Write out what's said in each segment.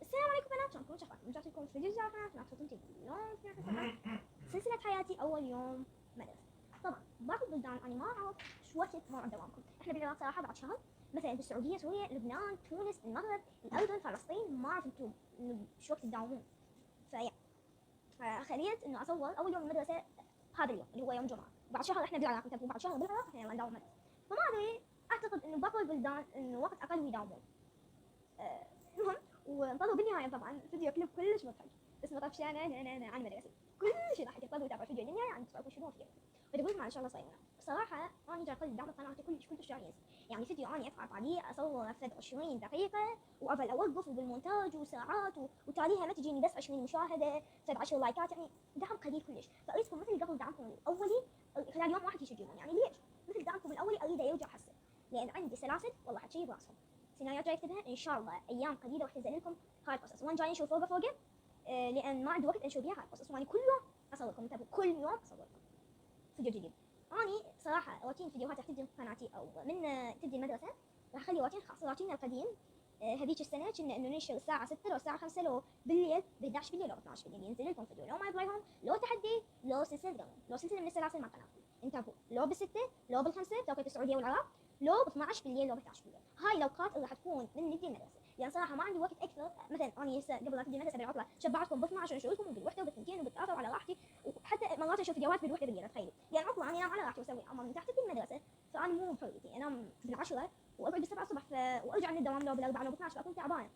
السلام عليكم بنات، شلونكم؟ شخباركم؟ رجعت لكم في فيديو جديد على قناة معكم اليوم في سلسلة حياتي أول يوم مدرسة. طبعا باقي البلدان أنا ما أعرف شو وقت موعد دوامكم. إحنا بالعراق صراحة بعد شهر، مثلا بالسعودية، سوريا، لبنان، تونس، المغرب، الأردن، فلسطين، ما أعرف أنتم شو وقت تداومون. فيا فخليت إنه أصور أول يوم المدرسة هذا اليوم اللي هو يوم جمعة. بعد شهر إحنا بالعراق، انتبهوا، بعد شهر بالعراق إحنا نداوم مدرسة. فما أدري، أعتقد إنه باقي البلدان إنه وقت أقل ويداومون. المهم، وانطلوا بالنهايه طبعا فيديو كليب كلش مضحك اسمه طفشانه عن مدرسه. كل شيء ضحك. يطلعوا يتابعوا الفيديو للنهايه عن تسالكم شنو فيه. بدي اقول لكم ان شاء الله صايمه. بصراحه انا جاي اقل دعم قناتي كل شهرين. يعني فيديو انا اتعب عليه اصور في 20 دقيقه واظل اوقف وبالمونتاج وساعات وتاليها ما تجيني بس 20 مشاهده، 10 لايكات، يعني دعم قليل كلش. فاريدكم مثل قبل دعمكم الاولي خلال يوم واحد يسجلون. يعني ليش؟ مثل دعمكم الاولي اريده يرجع حسن، لان عندي سلاسل والله حتشي براسهم. سيناريوهات جاي اكتبها ان شاء الله ايام قليله راح تنزل لكم هاي القصص، وانا جاي نشوف فوقه لان ما عندي وقت انشر بيها هاي القصص، واني كل يوم اصور لكم. انتبهوا، كل يوم اصور لكم فيديو جديد. اني صراحه روتين فيديوهات راح تبدي قناتي او من تبدي المدرسه، راح اخلي روتين خاص. روتيننا القديم هذيك السنه كنا انه ننشر الساعه 6 لو الساعه 5 لو بالليل، ب 11 بالليل لو 12 بالليل ينزل لكم فيديو، لو ما يبغى لهم لو تحدي لو سلسله قمر، لو سلسله من السلاسل مع قناتي. انتبهوا، لو بالسته لو بالخمسه بتوقيت السعوديه والعراق، لو ب 12 بالليل لو ب 11 بالليل. هاي الاوقات اللي راح تكون من نبدي المدرسه، لان صراحه ما عندي وقت اكثر. مثلا انا هسه قبل لا تبدي المدرسه بالعطله شبعتكم ب 12 انشركم وبالوحده وبالثنتين وبالثلاثه وعلى راحتي، وحتى مرات اشوف فيديوهات بالوحده بالليل. تخيلوا، لان عطله انا انام على راحتي واسوي، اما من تحت المدرسه فانا مو بحريتي انام بالعشره واقعد بالسبعه الصبح وارجع من الدوام لو بالاربعه لو ب 12 بكون تعبانه.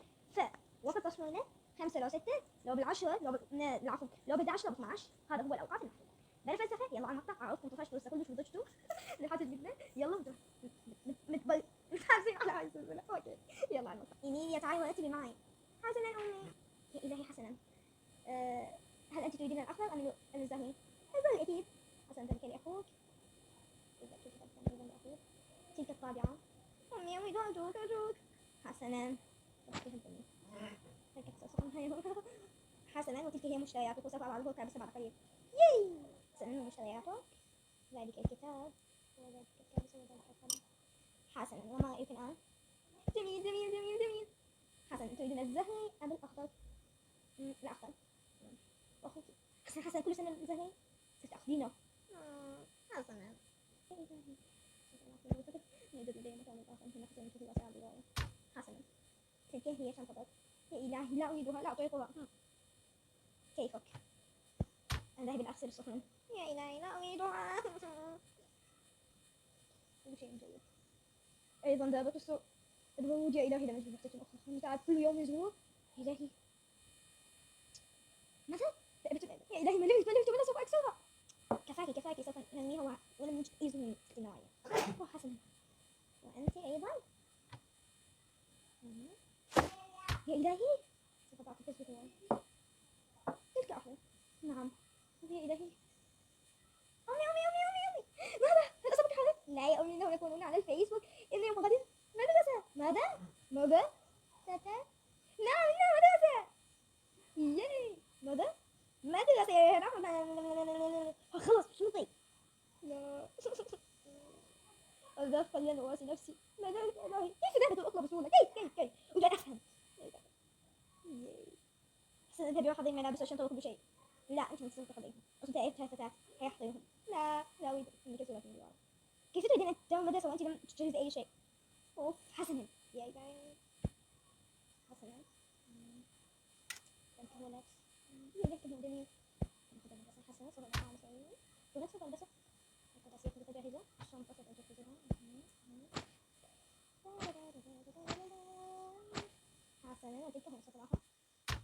فوقت تصويرنا 5 لو 6 لو بالعشره لو العفو لو ب 11 لو ب 12، هذا هو الاوقات المحدوده. بلا فلسفه، يلا على المقطع. اعرفكم طفشتوا لسه كلش وضجتوا لحد جدا. يلا متحمسين على هاي السلسله. اوكي يلا على المقطع. ايميليا تعالي ورتبي معي. حسنا امي. يا الهي حسنا. هل انت تريدين الاخضر ام الزهري؟ الزهري اكيد. حسنا تذكري اخوك. تلك الطابعه. امي دعوك. حسنا. حسنا، وتلك هي مشترياتك وسوف أعرضها بس بعد قليل. ياي. حسنا، مشترياتك. ذلك الكتاب وذلك الكراسة وذلك القلم. حسنا، وما رأيك الآن؟ جميل. حسنا، تريدون الزهري أم الأخضر؟ الأخضر. وأخوك حسنا كل سنة الزهري ستأخذينه. حسنا. حسنا، تلك هي شنطتك. يا إلهي لا أريدها، لا أطيقها. كيفك؟ أنا ذاهب أغسل الصحون. يا إلهي لا أريدها. كل شيء جيد. أيضا دابة السوق. الورود يا إلهي لم أجد وحدة أخرى. متعب كل يوم يزور. إلهي ماذا؟ يا إلهي مللت وأنا سوف أكسرها. كفاكي سوف نرميها ولم نجد أي زهور في النوايا. حسنا، وأنت أيضا. يا إلهي سوف تعطيك الزهور. تلك أخرى. نعم. يا إلهي. أمي. ماذا؟ هل أصابك حدث؟ لا يا أمي، إنهم يكونون على الفيسبوك إن يوم غد مدرسة. ماذا؟ تاتا؟ نعم إنها مدرسة. ياي. ماذا؟ مدرسة. نعم. خلص شنطي. لا. أذهب خلينا أواسي نفسي. ماذا يا إلهي؟ كيف ذهبت الأطلة بسهولة؟ كيف؟ ولا أفهم. ياي. سنذهب وأخذ الملابس والشنطة وكل شيء. لا أنت من تأخذيهم. أنت أيتها فتاة هيحضرهم. لا أريد منك سورة من الوراء. كيف تريدين أن تداوم المدرسة وأنت لم تجهزي أي شيء؟ أوف. حسنا يا إلهي. حسنا. الكهولات. يذكرهم جميل. نأخذ المدرسة. حسنا سوف نقع مسؤولين. ونفسك البسة. الكراسي كيف جاهزة؟ الشنطة سوف تجهزها. حسنا، وتلك هم صفراها.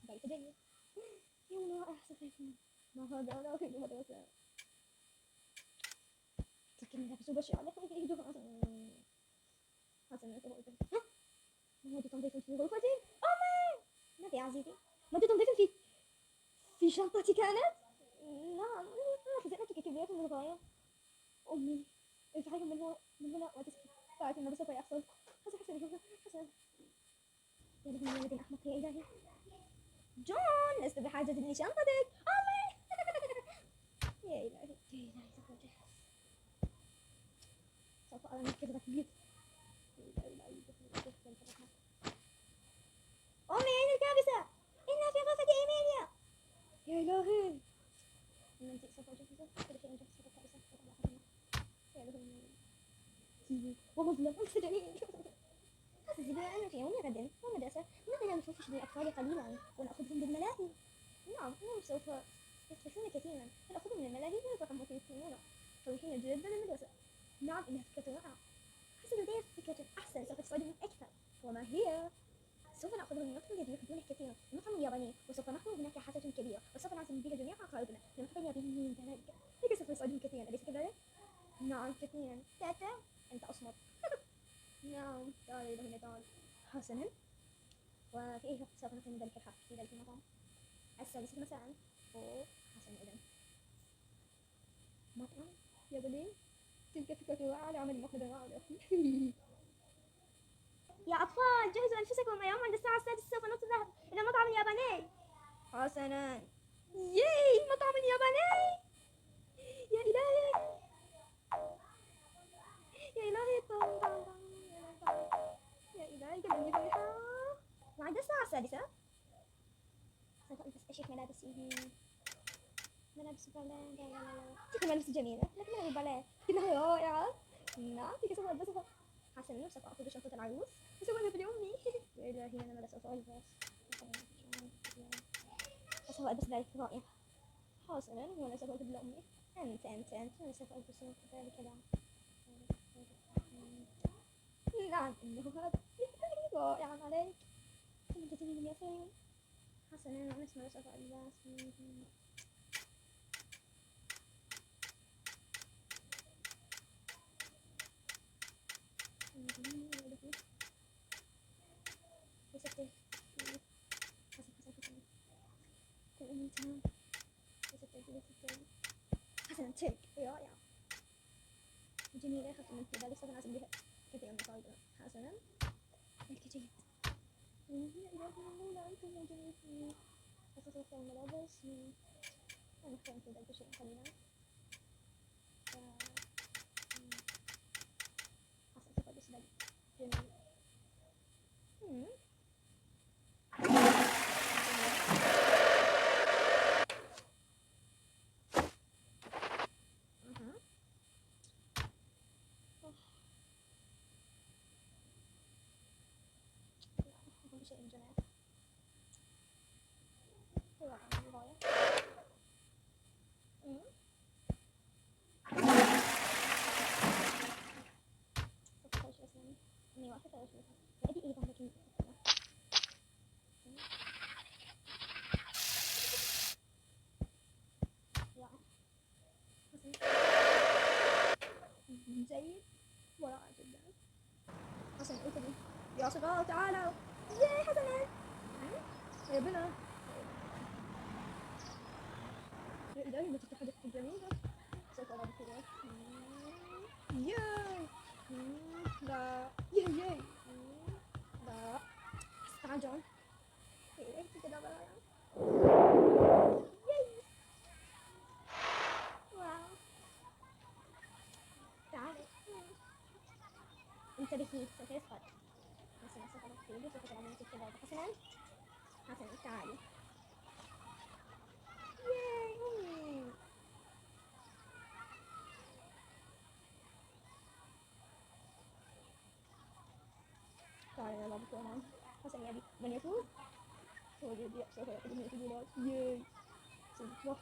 ذلك جيد. يا الله أحسن. ما هذا؟ أنا أريد مدرسة. تلك الملابس بشعة. لا أريدها. حسنا سوف أجهزها. ماذا تنظيف في غرفتي؟ أمي! ماذا يا عزيزي؟ ماذا تنظيف في شنطتي كانت؟ نعم، خزانتك كبيرة للغاية. أمي، ارفعيهم من هنا وتسكي. فأتي المدرسة فيحصل. حسنا. يا له من ولد أحمق يا إلهي. جون، لست بحاجة لشنطتك. أمي. يا إلهي سوف أجهز. سوف أرى كذبة كبير. أمي أين الكابسة؟ أنت جميل. حاسس بما أنه في يوم غد والمدرسة إننا نفوش بالأطفال قليلا ونأخذهم بالملاهي. نعم إنهم سوف يصرفون كثيرا فنأخذهم من الملاهي ونتركهم يكونون فرحين جدا بالمدرسة. نعم إنها فكرة رائعة. حسب لدي فكرة أحسن سوف تسعدهم أكثر. وما هي؟ سوف نأخذهم من مطعم الذي يحبونه كثيرا المطعم الياباني وسوف نحضر هناك حفلة كبيرة وسوف نعزم بها جميع أقاربنا من المطعم الياباني ذلك. لكي سوف يسعدهم كثيرا أليس كذلك؟ نعم كثيرا. تاتا أنت أصمت. نعم تعالي له نتعال. حسنا وفي أي وقت سوف نقيم ذلك الحفل في ذلك المطعم؟ 6 مساء. أوه حسنا إذن مطعم ياباني تلك فكرة رائعة لعمل مقلب رائع يا أخي. يا أطفال جهزوا أنفسكم اليوم عند الساعة 6 سوف نذهب إلى المطعم الياباني. حسنا. ياي مطعم ياباني. يا إلهي يا إلهي طم طم طم. يا إلهي قلبي فرحة. وعند الساعة 6 سوف ألبس أشيك ملابسي ملابس باليه. لا لا لا تلك ملابس جميلة لكن ملابس باليه إنها رائعة. نعم تلك سوف ألبسها. حسنا سوف أخذ شنطة العروس وسوف أذهب لأمي. يا إلهي أنا ماذا سوف ألبس؟ وسوف ألبس ذلك رائع. حسنا وأنا سوف أذهب لأمي. أنت وأنا سوف ألبس ذلك لا. نعم إنه هذا رائع عليك. أنت جميل يا سيد. حسنا وأنا سوف ألبس. حسنا تلك رائعة جميلة خفيفة من ذلك سوف نعزم بها كثيرا من قائدنا. حسنا تلك جيد. يا إلهي لا أنتم موجودين. سوف أختار الملابس. أنا أختار في ذلك شيئا قليلا. حسنا سوف ألبس ذلك جميل. شيء جميل. هو للغاية. سوف أخرج اسمي إني واثقة وأشوفها وأبي أيضا لكن جيد ورائع جدا. حسنا اركضي يا صغار تعالوا. ياي حسنا يا بنا. يا إلهي ما تتحدث الجميلة. سوف أرى بكذا. ياي لا ياي لا استعجل. إيه كذا بقى. ياي واو تعالي انتبهي سوف يسقط. حسنا سوف نقتله سوف تلعبين كذا. حسنا تعالي. ياي أمي. تعالي نلعب كمان. حسنا يبي من يفوز هو الذي سوف يأخذ من البطولات. ياي 1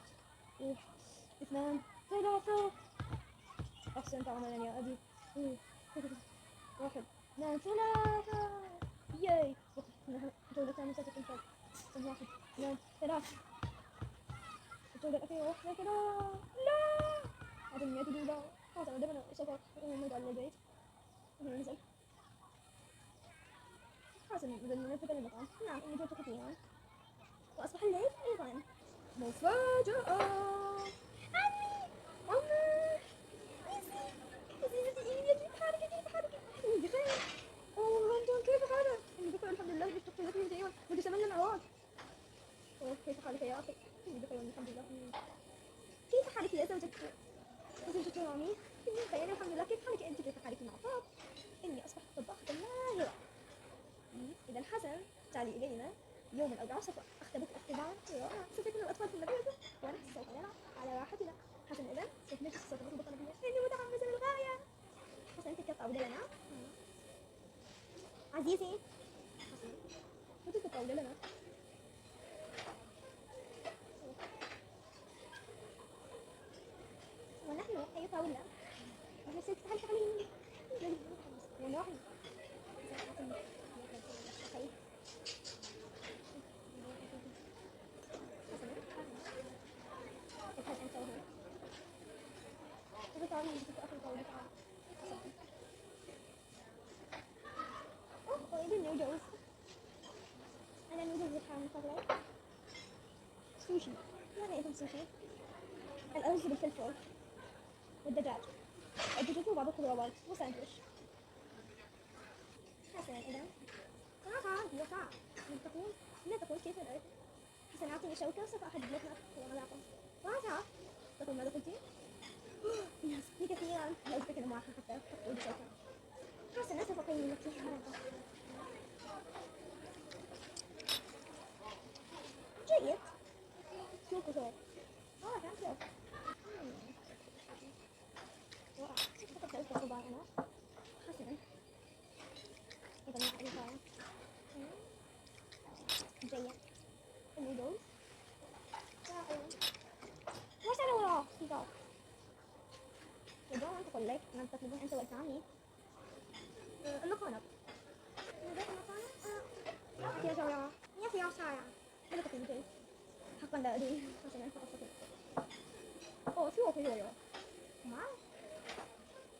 2 3. أحسنت عملا يا أبي. 1 2 3. ياي جولتان ستكون فوق. 1 2 3. الجولة الأخيرة واحدة كذا. لا هذا النية الأولى. هذا دبنا سوف نرجع للبيت وننزل. حسنا نزلنا في المطعم. نعم إني جوعت كثيرا وأصبح الليل أيضا. مفاجأة. عمي كيف حالك؟ إني بخير. أوه أنتم كيف حالك؟ إني بخير الحمد لله. اشتقت لك من دائما منذ 8 سنوات. أوه كيف حالك يا أخي؟ إني بخير الحمد لله. كيف حالك يا زوجة رامي؟ إني بخير الحمد لله. كيف حالك أنت؟ كيف حالك مع باب؟ إني أصبحت طباخة ماهرة. إذا حسن تعالي إلينا يوم الأربعاء سوف أختبرك اختبار رائع. سوف يكون الأطفال في المدرسة ونحن سوف نلعب على راحتنا. حسنا إذا سوف نجلس سوف نطبخ. إني متحمسة للغاية. حسنا أنت كيف تعودين لنا؟ عزيزي شو تتقول لنا؟ ونحن أي طاولة؟ نحن سنتفعل فعليا ونحن noodles. أنا noodles بحال مفضلة. سوشي. ماذا يكون سوشي؟ الأرز بالفلفل والدجاج. الدجاج وبعض الخضروات وساندويش. حسنا إذا صراحة وفاء تقول لا تقول كيف الأرز. حسنا أعطيني شوكة وسوف أحدد لك مذاقه. صراحة تقول ماذا قلتي؟ يصدق كثيرا لا أتذكر معك حتى تقول بشوكة. حسنا سوف أقيم لك مذاقه. جيد. شو كثير. كان كثير. رائع. فقط سألت الخضار أنا. حسنا. إذا ما أعرف جيد. النودلز. رائع. ما شاء الله وراه خضار. يدوم أن تقول لك أن تطلبون أنت والثاني المقالب. لديك المقالب؟ يا جماعة يا سيارة شارع. ماذا تقولون؟ حقا لا أدري. حسنا سأستطيع. أوه شو أوكي يو ما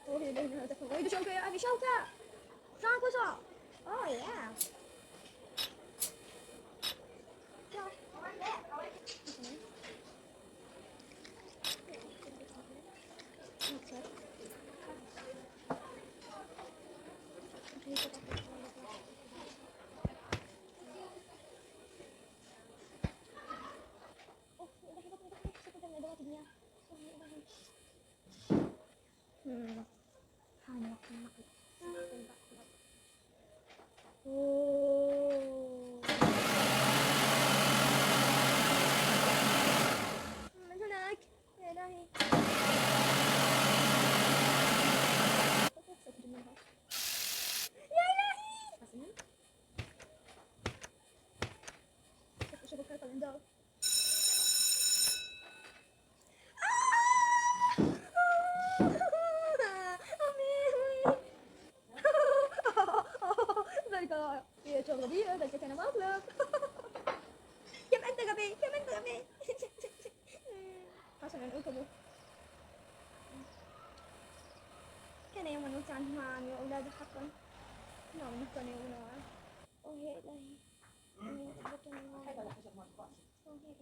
أوه لدينا هدف أريد شوكة يا أبي شوكة. شوكة. أوه يا حان وقت النقل. من هناك يا إلهي. يا إلهي. حسنا أشوف الخريطة من دور. ذلك رائع. هي شغل غبية ذلك كان مطلب. كم أنت غبي كم أنت غبي. حسنا اركبوا. كان يوما نمت عنه عن وأولاده حقا. نعم كان يوما. أوه يا إلهي إني أحببتني أوه يا إلهي.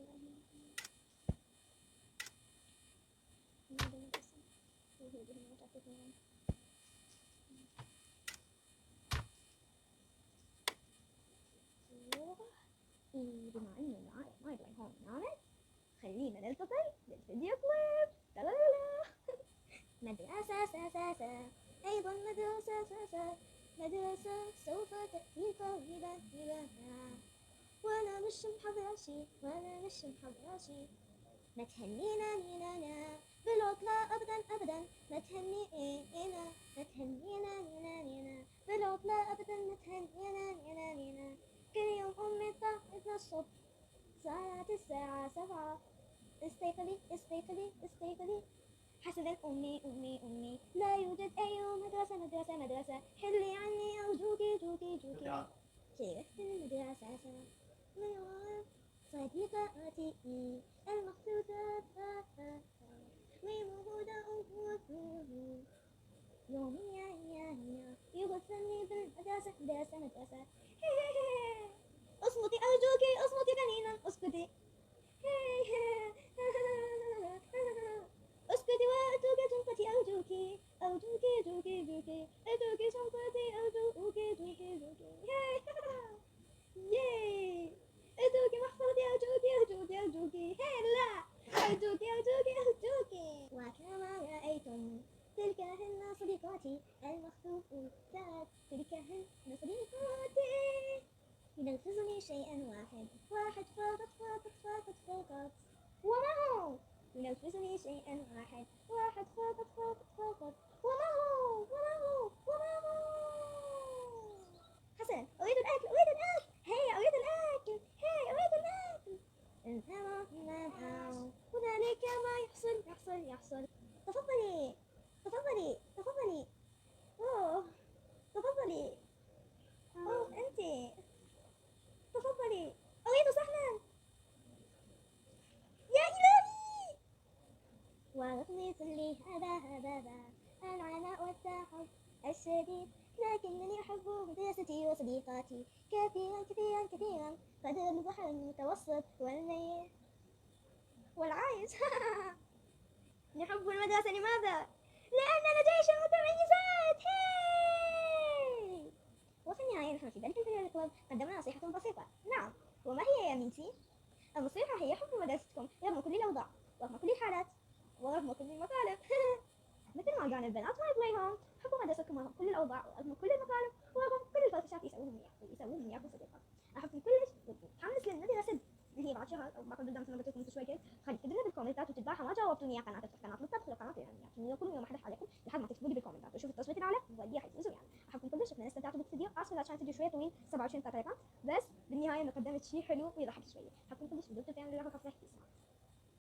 بما إننا ما يبغى هون نعمل خلينا نلتقي بالفيديو كليب. لا لا لا. مدرسة ساساسة أيضا مدرسة ساسا. مدرسة سوف تأتي قريبا إلينا. وأنا مش محضرة شي وأنا مش محضرة شي. ما تهنينا نينا بالعطلة أبدا أبدا. ما تهنينا ما تهنينا نينا بالعطلة أبدا. ما تهنينا نينا. كل يوم أمي طاقتنا الصبح صارت الساعة 7. استيقظي استيقظي استيقظي. حسنا أمي لا يوجد أي مدرسة. حلي عني أرجوكي جوكي. شرفت المدرسة من وراء صديقاتي المخطوطات. وموجودة يومي يغثني بالمدرسة. اصمتي أرجوكي اصمتي قليلا اسكتي. اسكتي وأتوك شنطتي أرجوكي أتوك شنطتي أرجوكي. ياي أتوك محفظتي أرجوكي. لا أرجوكي. وكما رأيتم تلك هن صديقاتي المخطوطات. ينرفزني شيئا واحد فقط. وما هو؟ ينرفزني شيئا واحد فقط. وما هو؟ حسن، أريد الأكل، أريد الأكل، هيا أريد الأكل، هيا أريد الأكل. هنالك ما يحصل. تفضلي، تفضلي. أوه، تفضلي. أوه أنت، تفضلي. أريد صحنا. يا إلهي. ورغم كل هذا العناء والتعب الشديد، لكنني أحب مدرستي وصديقاتي كثيرا. قدر البحر المتوسط والميت والعايش. نحب المدرسة لماذا؟ لأننا جيش المتميزات. هاي. وفي النهاية نحن في ذلك الفيديو الكلاب قدمنا نصيحة بسيطة. نعم، وما هي يا بنتي؟ النصيحة هي حب مدرستكم رغم كل الأوضاع، ورغم كل الحالات، ورغم كل المطالب. مثل ما قال البنات ما يبغيهم. حبوا مدرستكم رغم كل الأوضاع، ورغم كل المطالب، ورغم كل الفرفشات يسووهم إياكم صديقات. أحبكم كلش، ومتحمس للمدرسة اللي هي بعد شهر أو بعد قدام سنتكم في شوي كذا. خلي تكتبوا بالكومنتات وتتبعها ما جاوبتوني يا قناة الطبخ وقناة اليوميات. كل يوم أحدث عليكم لحد ما تكتبوا لي بالكومنتات وشوفوا التصويت الأعلى وودي حيفوزوا يعني. أحبكم كلش، شكرا استمتعتوا بالفيديو. آسفة إذا كان الفيديو شوية طويل 27 دقيقة، بس بالنهاية أنا قدمت شيء حلو ويضحك شوية. أحبكم كلش، بدون تفاهم لله وخفيف.